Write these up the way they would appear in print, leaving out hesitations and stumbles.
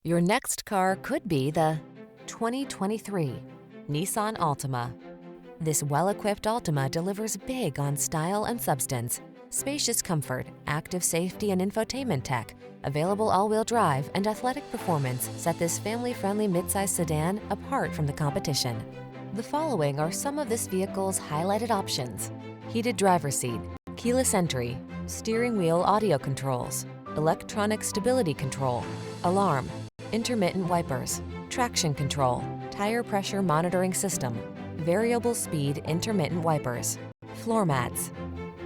Your next car could be the 2023 Nissan Altima. This well-equipped Altima delivers big on style and substance, spacious comfort, active safety and infotainment tech, available all-wheel drive, and athletic performance set this family-friendly midsize sedan apart from the competition. The following are some of this vehicle's highlighted options: heated driver's seat, keyless entry, steering wheel audio controls, electronic stability control, alarm, intermittent wipers, traction control, tire pressure monitoring system, variable speed intermittent wipers, floor mats.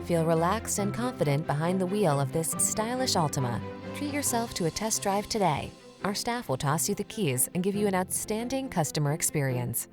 Feel relaxed and confident behind the wheel of this stylish Altima. Treat yourself to a test drive today. Our staff will toss you the keys and give you an outstanding customer experience.